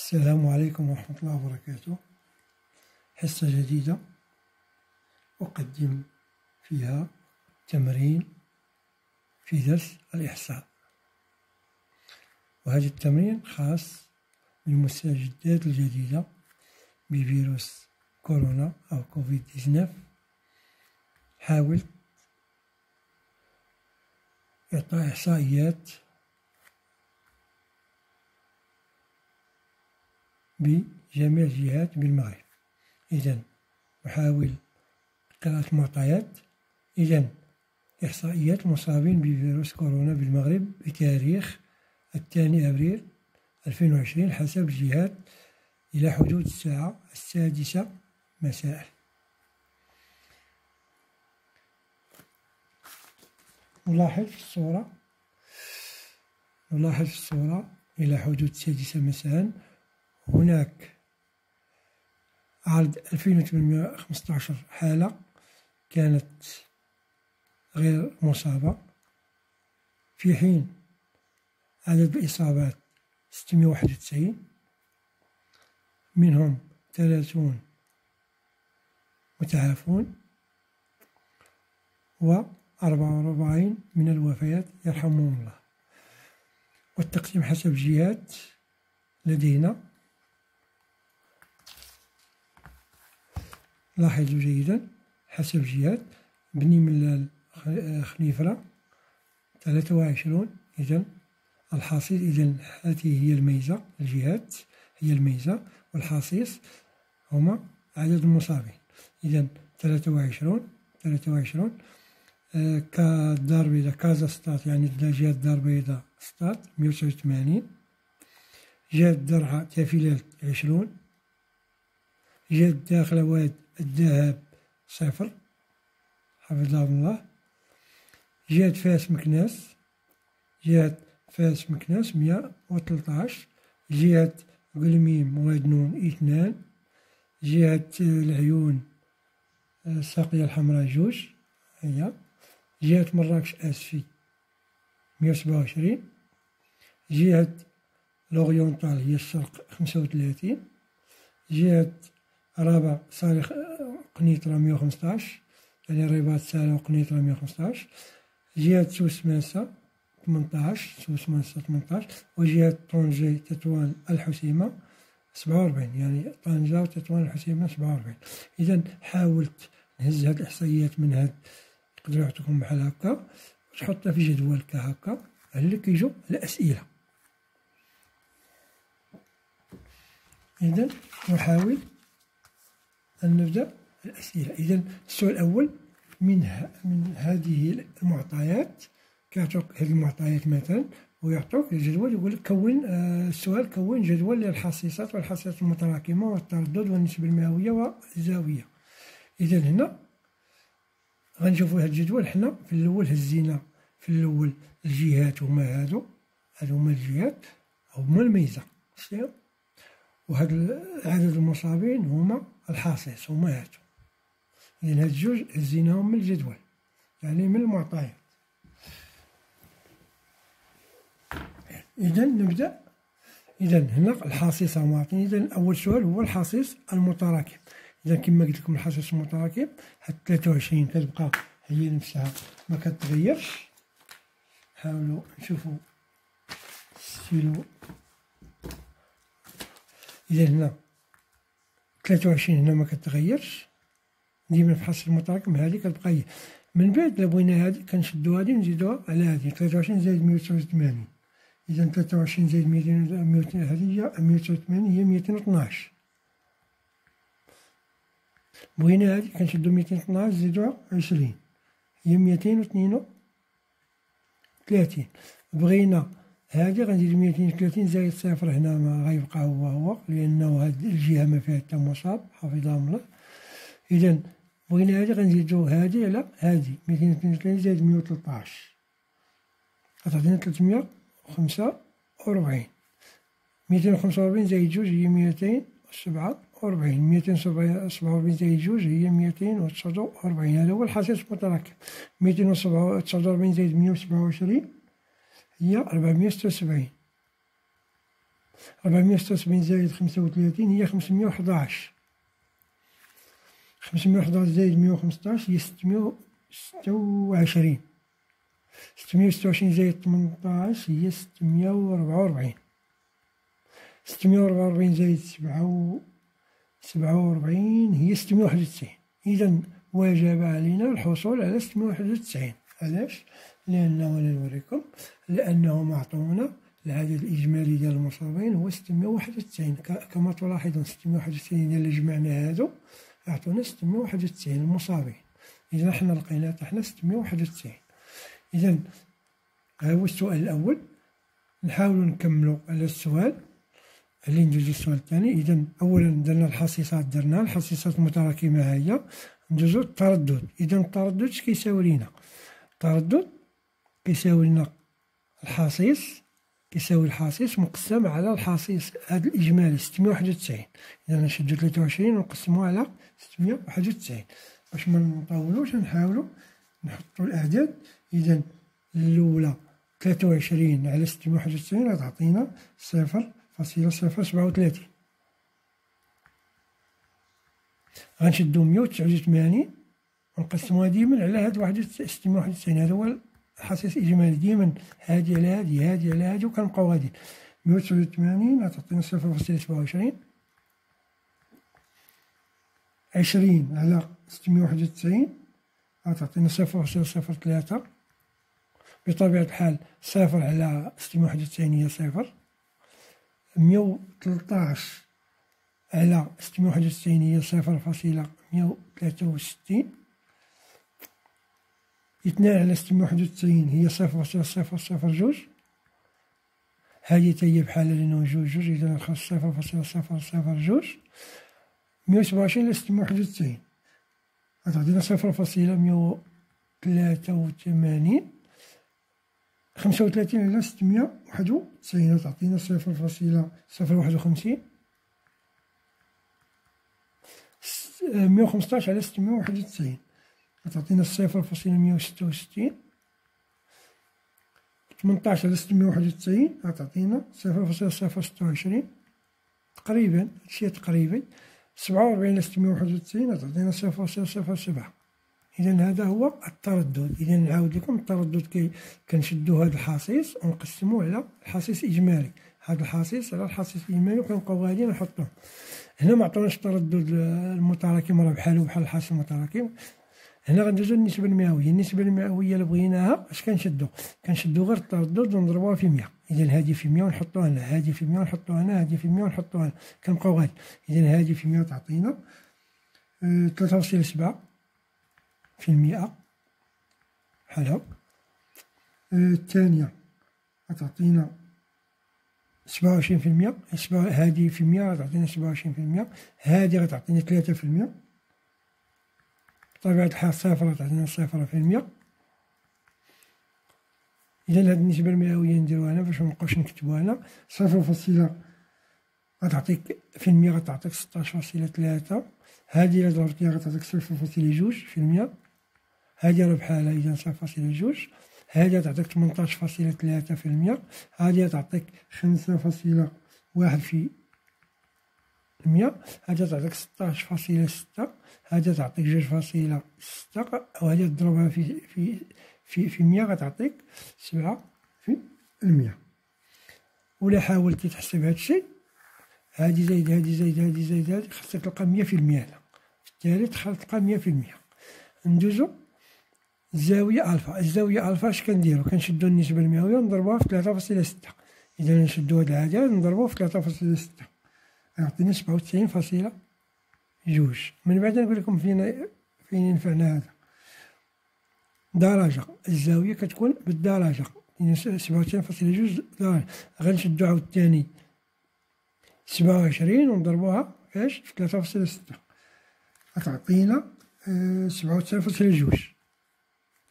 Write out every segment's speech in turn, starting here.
السلام عليكم ورحمة الله وبركاته. حصة جديدة أقدم فيها تمرين في درس الإحصاء، وهذا التمرين خاص بالمستجدات الجديدة بفيروس كورونا أو كوفيد 19. حاول إعطاء إحصائيات بجميع الجهات بالمغرب. إذن نحاول قراءة المعطيات. إذن إحصائيات المصابين بفيروس كورونا بالمغرب بتاريخ 2 أبريل 2020 حسب الجهات إلى حدود الساعة 6 مساء. نلاحظ في الصورة إلى حدود 6 مساء هناك عرض 2815 حالة كانت غير مصابة، في حين عدد الإصابات 691، منهم 30 متعافون و44 من الوفيات يرحمهم الله. والتقسيم حسب الجهات لدينا، لاحظوا جيدا حسب الجهات: بني ملال خنيفرة 23. إذن الحصيص، إذن هذه هي الميزة، الجهات هي الميزة والحصيص هما عدد المصابين. إذن 23 كدار بيضاء كازا ستات، يعني جهة دار بيضاء ستات 189، جهة درعا تافلال 20، جهة داخل واد الذهب 0 حفظهم الله، جهة فاس مكناس 113، جهة قلميم وادنون 2، جهة العيون الساقية الحمراء 2 هي، جهة مراكش آسفي 127، جهة لوريونتال هي الشرق 35، جهة رابع صالح قنيطرة 115، يعني الرباط سالة وقنيطرة 115، جهة سوسمانسة 18، وجهة طنجة تطوان الحسيمة 47، يعني طنجة وتطوان الحسيمة 47. إذا حاولت نهز هاد الإحصائيات من هاد، يقدروا يعطوكم بحال هكا وتحطها في جدول كهكا اللي كيجو الأسئلة. إذا نحاول أن نبدأ الأسئلة. إذا السؤال الأول من هذه المعطيات، كيعطوك هذه المعطيات مثلا ويعطوك الجدول، يقول لك كون السؤال كون جدول للحصيصات والحصيصات المتراكمة والتردد والنسبة المئوية والزاوية. إذا هنا غنشوفوا هذا الجدول. حنا في الأول هزينا في الأول الجهات هما هادو هما الجهات هما الميزة، وهاد عدد المصابين هما الحصيص هما هادو. إذن هاد الجوج هزيناهم من الجدول، يعني من المعطيات. إذن نبدأ. إذن هنا الحصيص معطيني. إذن أول سؤال هو الحصيص المتراكم. إذا كما قلت لكم الحصيص المتراكم هاد 23 كتبقى هي نفسها ما كتغيرش. حاولوا نشوفوا السيلو. إذا هنا 23 هنا ما كتغيرش، ديما في الحصيص المتراكم هذه كتبقى هي. من بعد إلا بغينا هذه كنشدو هذه ونزيدوها على هذه 23 زائد 189. إذا 23 زائد 200 هذه هي 189 هي 212. بغينا هذه كنشدو 212 نزيدوها 20 هي 232. بغينا هذه غنزيدو 230 زائد 0 هنا ما غيبقى هو لأنه هاد الجهة ما فيها حتى مصاب حفظهم الله. إذا بغينا هذه غنزيدو هذه على هذه 232 زائد 113 غتعطينا 345. 245 زائد 2 هي 247. 247 زائد 2 هي 249. هذا هو الحصيص المتراكم. 249 زائد 127 هي 476. 476 زائد 35 هي 511. 511 زائد 115 هي 626. 626 زائد 18 هي 644. 644 زائد 47 هي 691. إذا وجب علينا الحصول على 691. علاش؟ لأنه أنا نوريكم، لأنه معطونا العدد الإجمالي ديال المصابين هو 691. كما تلاحظون 691 إلا جمعنا هادو يعطونا 691 المصابين. إذا حنا لقينا حنا 691. إذا ها هو السؤال الأول. نحاولوا نكملوا على السؤال اللي ندوزو السؤال الثاني. إذا أولا درنا الحصيصات، درنا الحصيصات المتراكمة ها هي. ندوزو التردد. إذا التردد اش كيساوي لينا؟ التردد كيساوي لنا الحصيص مقسم على الحصيص هذا الإجمالي 691. إذا نشدو 23 ونقسموه على 691 باش ما نطولوش. نحاولوا نحطوا الأعداد. إذا الأولى 23 على 691 غتعطينا 0.037. غنشدو 189 ونقسموها ديما على هاد 691. هذا هو الحصيص الإجمالي، ديما هادي على هادي هادي على هادي وكنبقاو غاديين. 189 غتعطينا 0.27. 20 على 691 غتعطينا 0.03. بطبيعة الحال 0 على 691 هي 0. 113 على 691 هي 0.163. 2 على 691 هي 0.002. هذه هي بحالها لأنه جوج، إذا خاص 0.002. 127 على 691 غتعطينا 0.183. 35 على 691 غتعطينا 0.051. 115 على 691 غتعطينا 0.166. 18 على 691 غتعطينا 0.026 تقريبا، هادشي تقريبي. 47 على 691 غتعطينا 0.007. إذا هذا هو التردد. إذا نعاود لكم التردد كنشدو هذا الحصيص ونقسموه على الحصيص الإجمالي. هذا الحصيص على الحصيص الإجمالي وكنبقاو غاديين نحطوه. هنا معطوناش التردد المتراكم راه بحالو بحال الحصيص المتراكم. هنا غندوزو للنسبة المئوية. النسبة المئوية اللي بغيناها اش كنشدو؟ كنشدو غير التردد ونضربوها في 100. إذا هادي في 100 ونحطوها هنا، هادي في 100 ونحطوها هنا، هادي في 100 ونحطوها هنا، كنبقاو غادي. إذا هادي في 100 تعطينا 3.7% بحال هاك. الثانية غتعطينا 27%. هادي في 100 غتعطينا 27%. هادي غتعطينا 3%. بطبيعة الحال 0 غتعطينا 0%. إذا هاد النسبة المئوية نديروها هنا باش منبقاوش نكتبوها هنا. 0 غتعطيك في المية غتعطيك 16.3. هادي إلا ضربتيها غتعطيك 0.2%. هادي راه بحالها إذا 0.2. هادي غتعطيك 18.3%. هادي غتعطيك 5.1%. هادي تعطيك 16.6. هادي تعطيك 2.6. وهادي تضربها في 100 غتعطيك 7%. ولا حاولتي تحسب هادشي، هادي زايد هادي زايد هادي زايد هادي، خاصك تلقى 100% هنا. بالتالي تلقى 100%. ندوزو الزاوية ألفا. الزاوية ألفا اش كنديرو؟ كنشدو النسبة المئوية ونضربوها في 3.6. إذا نشدو هاد العدد نضربوه في 3.6 يعطينا 97.2. من بعد نقول لكم فين ينفعنا هذا. درجة الزاوية كتكون بالدرجة، يعني 97.2 درجة. غنشدو عاوتاني 27 ونضربوها فاش في 3.6 غتعطينا 97.2.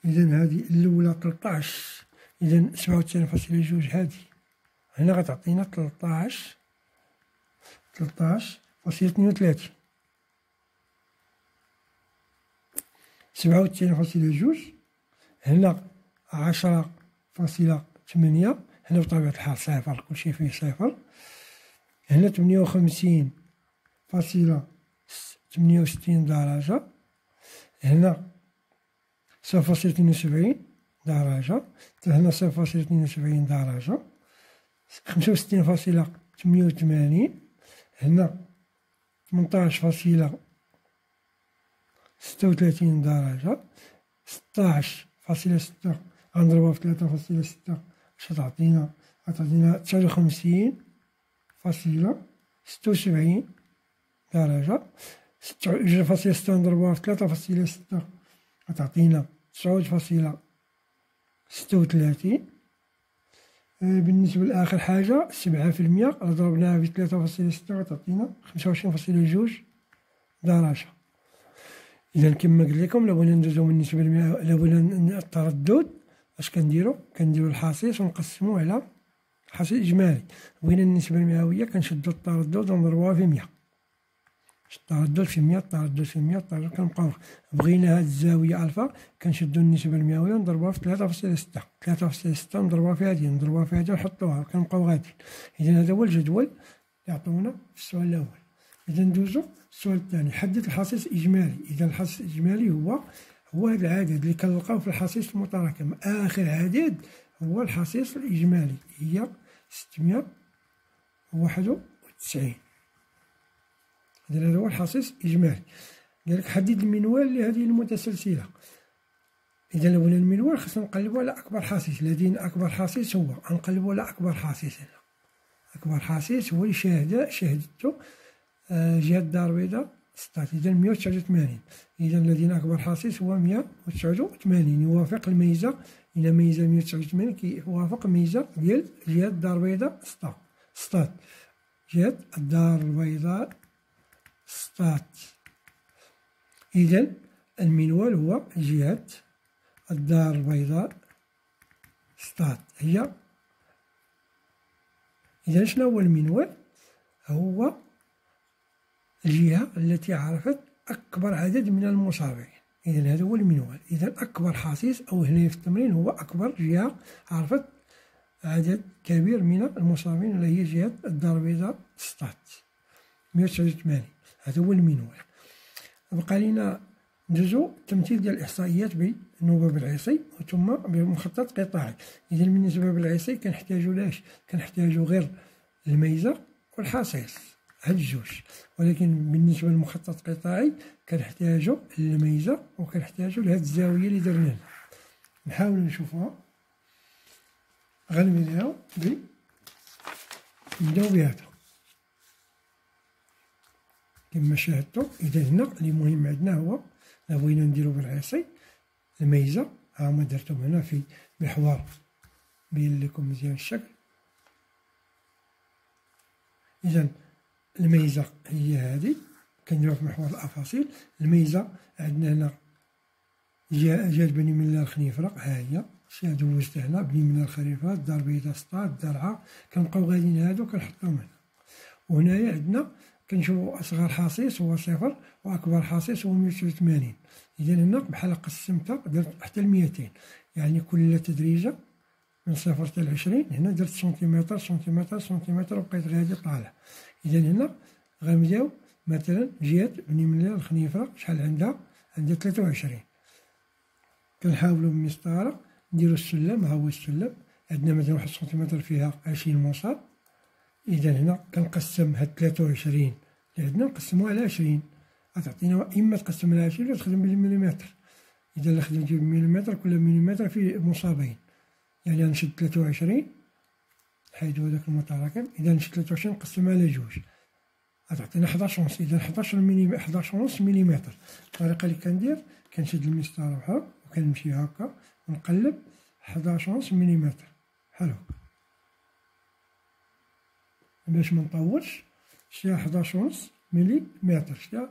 إذا هذه الأولى 13. إذا 97.2 هذه هنا غتعطينا 13.32. 97.2 هنا 10.8. هنا بطبيعة الحال صفر، كلشي فيه صفر. هنا 58.68 درجة، هنا 0.72 درجة، هنا 0.72 درجة، 65.88، هنا 18.36 درجة، 16.6 غنضربوها في 3.6 باش تعطينا 59.76 درجة، 2.6 نضربوها في 3.6 غتعطينا 9.36. بالنسبة لآخر حاجة 7%، ضربناها في 3.6 غتعطينا 25.2 درجة. إذا كما قلت لكم لابغينا ندوزو من النسبة المئوية، لابغينا التردد اش كنديرو الحصيص ونقسموه على الحصيص الإجمالي. بغينا النسبة المئوية كنشدو التردد ونضربوها في 100، التردد في 100، التردد في 100، التردد كنبقاو. بغينا هاد الزاوية ألفا كنشدو النسبة المئوية ونضربوها في 3.6، 3.6 نضربوها في هادي، نضربوها في هادي ونحطوها كنبقاو غاديين. إذا هذا هو الجدول اللي عطونا في السؤال الأول. إذا ندوزو السؤال الثاني، حدد الحصيص الإجمالي. إذا الحصيص الإجمالي هو هذا العدد اللي كنلقاو في الحصيص المتراكم، آخر عدد هو الحصيص الإجمالي، هي 691. إذا هذا هو الحصيص الإجمالي. قالك حدد المنوال لهذه المتسلسلة. إذا لو بغينا المنوال خصنا نقلبو على أكبر حصيص، لدينا أكبر حصيص هو غنقلبو على أكبر حصيص هنا. أكبر حصيص هو اللي شاهدتو جهة الدار البيضاء سطات، إذا 189. إذا لدينا أكبر حصيص هو 189 يوافق الميزة. إلى ميزة 189 كيوافق الميزة ديال جهة الدار البيضاء سطات، جهة الدار البيضاء سطات. إذا المنوال هو جهة الدار البيضاء سطات هي. إذا شنو هو المنوال؟ هو الجهة التي عرفت أكبر عدد من المصابين. إذا هذا هو المنوال. إذا أكبر حصيص أو هنا في التمرين هو أكبر جهة عرفت عدد كبير من المصابين اللي هي جهة الدار البيضاء سطات 189. هذا هو المنوال. بقى لينا ندوزو التمثيل ديال الإحصائيات بنوبة العيصي ثم بمخطط قطاعي. إذا بالنسبة للعيصي كنحتاجو لاش؟ كنحتاجو غير الميزة والحصيص، هاد الجوج. ولكن بالنسبة للمخطط القطاعي كنحتاجو الميزة وكنحتاجو لهاد الزاوية اللي درنا. نحاول نشوفوها. غنبداو بهذا كما شاهدتو. إذا هنا اللي مهم عندنا هو بغينا نديرو بالعصي الميزة، ها هما درتهم هنا في محور بين لكم مزيان الشكل. إذا الميزة هي هذه كنديروها في محور الأفاصيل. الميزة عندنا هنا جات بني من الخنيفرة، ها هي دوزت هنا بني من الخليفة، الدار البيضاء سطات، الدرعا، كنبقاو غاديين هادو كنحطوهم هنا. وهنايا عندنا كنشوفو أصغر حصيص هو 0 وأكبر حصيص هو 189. إذا هنا بحال قسمتها درت حتى 200، يعني كل تدريجة من 0 حتى 20 هنا درت سنتيمتر سنتيمتر سنتيمتر وبقيت غادي طالع. إذا هنا غنبداو مثلا جهة بني ملال الخنيفرة شحال عندها 23. كنحاولو بالمسطرة نديرو السلم، ها هو السلم عندنا مثلا 1 سنتيمتر فيها 20 مصاب. إذا هنا كنقسم هاد 23 اللي عندنا نقسموها على 20 غتعطينا إما تقسم على 20 ولا تخدم بالمليمتر. إذا لا خدمتي بالمليمتر كل مليمتر فيه مصابين، يعني غنشد 23 نحيدو هداك المتراكم. إذا نشد 23 نقسمها على جوج غتعطينا 11 ونص. إذا 11 ونص مليمتر. الطريقة اللي كندير كنشد المسطرة بحال وكنمشي هكا ونقلب 11 ونص مليمتر بحال هكا باش منطولش. شتيها 11 ونص مليمتر، شتيها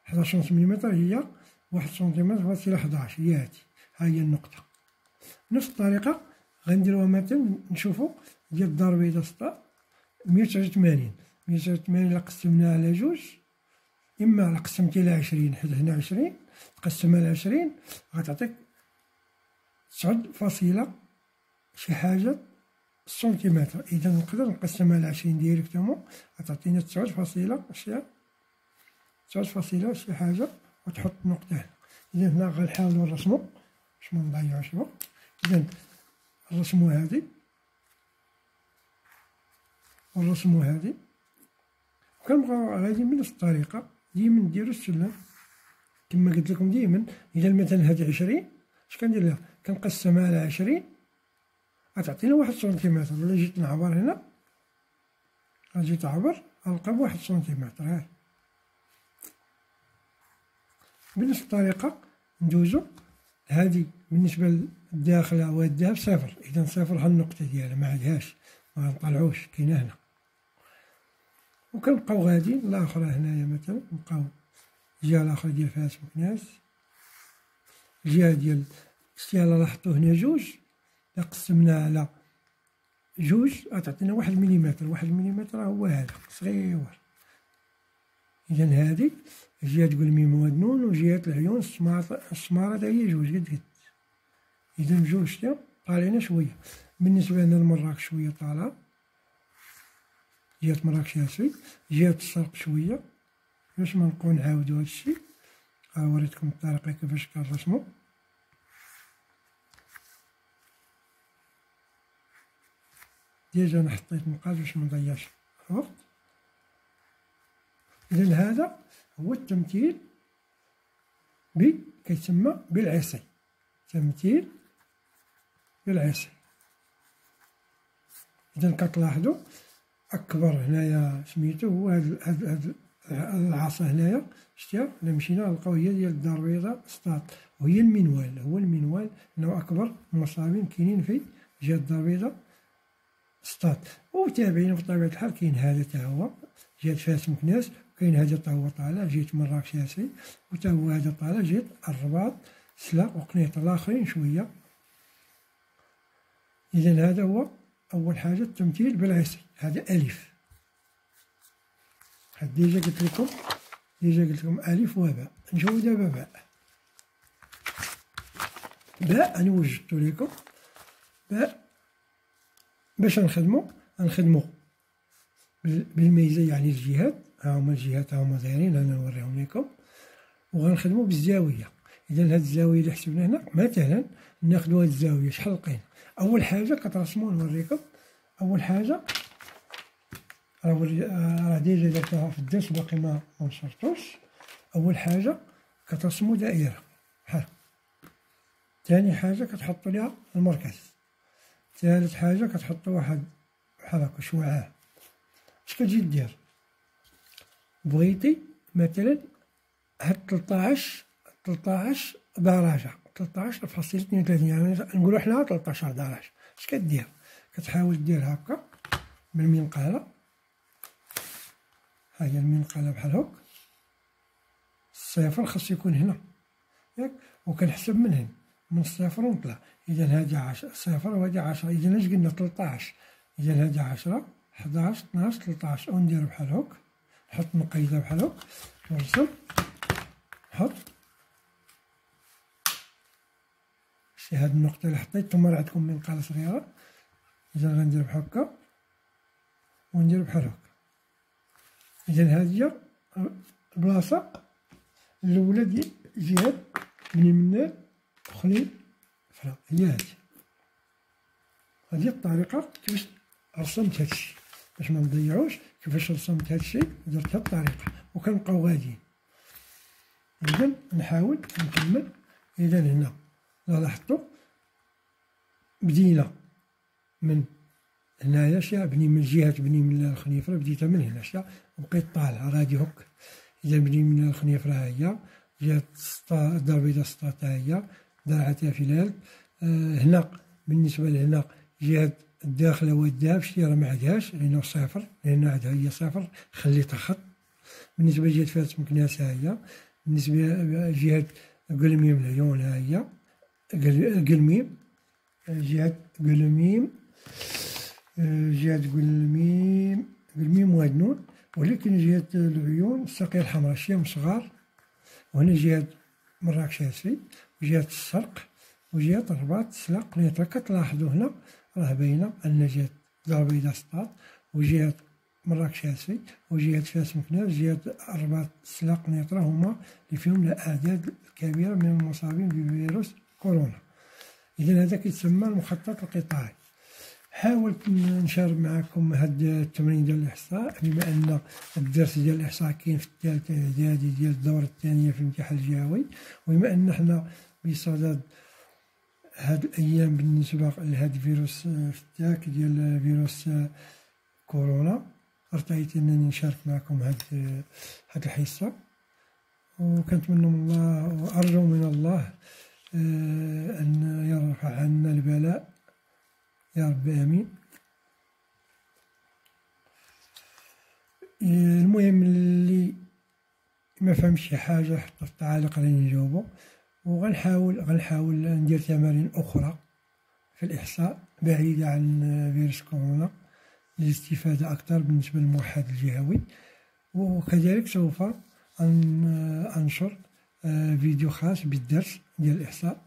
11 ونص مليمتر هي 1 سنتيمتر فاصلة 11، هي هادي، ها هي النقطة. نفس الطريقة غنديروها مثلا نشوفو ديال الدار البيضاء سطات 189. 189 إلا قسمناها على جوج، إما إلا قسمتي على 20 حيت هنا 20 تقسمها على 20 غتعطيك 9 فاصلة شي حاجة سنتيمتر. إذا نقدر نقسمها على 20 ديريكتومون، غتعطينا 9.9 شي حاجة، وتحط نقطة هنا. إذا هنا غنحاولو نرسمو باش منضيعوش الوقت. إذا نرسمو هادي ونرسمو هادي، وكنبقاو غادي بنفس الطريقة. ديما نديرو السلم كما قلت لكم ديما. إذا مثلا هادي 20، اش كندير لها؟ كنقسمها على 20، غتعطينا 1 سنتيمتر. ولا جيت نعبر هنا، جيت نعبر غنلقى ب1 سنتيمتر. هاي بنفس الطريقة ندوزو. هادي بالنسبة للداخلة والذهب 0، إذا 0 ها النقطة ديالها ما عندهاش، ما غنطلعوش، كاينة هنا. وكنبقاو غادي الآخرى هنايا مثلا، نبقاو الجهة الآخرى ديال فاس مكناس، الجهة ديال الستيالة لاحظتو هنا جوج، إلا قسمنا على جوج غتعطينا 1 مليمتر. 1 مليمتر هو هذا صغير. إذا هادي جهة قلميم ودنون، وجهة العيون السمارة تا هي جوج قد. إذا جوج تا طالعين شوية. بالنسبة لنا لمراكش شوية طالعة، جهة مراكش هاسي، جهة الشرق شوية. باش ما نبقاو نعاودو هادشي، وريتكم الطريقة كيفاش كنرسمو. ديجا أنا حطيت نقاط باش منضيعش الوقت. إذا هذا هو التمثيل كيتسمى بالعصي، تمثيل بالعصي. إذا كتلاحظوا أكبر هنايا سميتو هو هاد العصا هنايا، شتيها؟ إلا مشينا نلقاو هي ديال الدار البيضاء سطات، وهي المنوال. هو المنوال أنه أكبر المصابين كاينين في جهة الدار البيضاء سطات. وتابعين بطبيعة الحال كاين هذا تا هو جهة فاس مكناس، وكاين هذا تا هو طالع جهة مراكش هاسي، وتا هو هذا طالع جهة الرباط سلا وقنيطرة. الآخرين شوية. إذا هذا هو أول حاجة التمثيل بالعصي. هذا ألف. ديجا قلت لكم ألف وباء. نجيو دابا باء. باء أنا وجدتو لكم. باء باش نخدمو بالميزة، يعني الجهات. ها هما الجهات ها هما دايرين، أنا نوريهم لكم. وغنخدمو بالزاوية. إذا هاد الزاوية اللي حسبنا هنا مثلا ناخدو هاد الزاوية شحال لقينا. أول حاجة كترسمو نوريكم. أول حاجة راه ديجا درتها في الدرس باقي ما نشرتوش. أول حاجة كترسمو دائرة بحال. ثاني حاجة كتحطو ليها المركز. ثالث حاجة كتحطو واحد بحال هاكا شعاع. اش كتجي دير؟ بغيتي مثلا هاد 13 درجة، 13.32، يعني نقولو حنا 13 درجة. اش كدير؟ كتحاول دير هاكا بالمنقالة. ها هي المنقالة بحال هاك. الصفر خاصو يكون هنا ياك، وكنحسب من هنا من الصفر ونطلع. إذا هادي 10 صفر وهادي 10. إذا اش قلنا 13. إذا هادي 10 11 12 13. وندير بحال هاك، نحط نقيدة بحال هاك ونرسم. نحط شتي هاد النقطة اللي حطيت، نتوما راه عندكم منقالة صغيرة. إذا غندير بحال هاكا وندير بحال هاكا. إذا هادي هي البلاصة الأولى ديال جهة بني منال وخليل فرا، هي هادي. هادي الطريقة كيفاش رسمت هادشي، باش ما نضيعوش. كيفاش رسمت هادشي درت هاد الطريقة، وكنبقاو غاديين. إذا نحاول نكمل. إذا هنا لاحظتو بدينا من هنايا شا بني من جهة بني من الخنيفرة، بديتها من هنا شا وبقيت طالع غادي هك. إذا بني من الخنيفرة ها هي، جهة الدار البيضاء سطات ها هي، درعتها فلال. هنا بالنسبة لهنا جهة الداخلة والذهب شتي راه ما عندهاش، لأنه صفر، لأن عندها هي صفر خليتها خط. بالنسبة لجهة فاس مكناس ها هي. بالنسبة لجهة قلميم العيون ها هي، قلميم جهة قلميم، قلميم وادنون. ولكن جهة العيون الساقية الحمراء الشيم صغار. وهنا جهة مراكش هاسي، وجهة الشرق، وجهة الرباط سلا قنيطرة. كتلاحظوا هنا راه باينة أن جهة دار بيضاء سطات، وجهة مراكش عسي، وجهة فاس مكناس، جهة الرباط سلاق نيطرة، هما اللي فيهم الأعداد الكبيرة من المصابين بفيروس كورونا. إذا هذا كيتسمى المخطط القطاعي. حاولت نشارك معكم هاد التمرين ديال الإحصاء، بما أن الدرس ديال الإحصاء كاين في الثالثة إعدادي ديال الدورة الثانية في الامتحان الجهوي، وبما أن حنا بصدد هاد الأيام بالنسبة لهاد الفيروس فتاك ديال فيروس كورونا، ارتأيت أنني نشارك معكم هاد الحصة، وكنتمنى من الله وأرجو من الله أن يرفع عنا البلاء يا رب آمين. المهم اللي ما فهمش شي حاجة حطو في التعاليق راني نجاوبو، وغنحاول ندير تمارين أخرى في الإحصاء بعيدة عن فيروس كورونا للاستفادة أكثر بالنسبة للموحد الجهوي، وكذلك سوف أنشر فيديو خاص بالدرس ديال الإحصاء.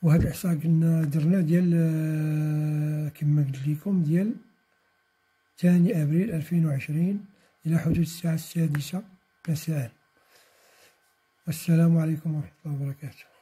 وهذا الإحصاء قلنا درنا ديال كما قلت لكم ديال 2 أبريل 2020 إلى حدود الساعة 6 مساء. والسلام عليكم ورحمة الله وبركاته.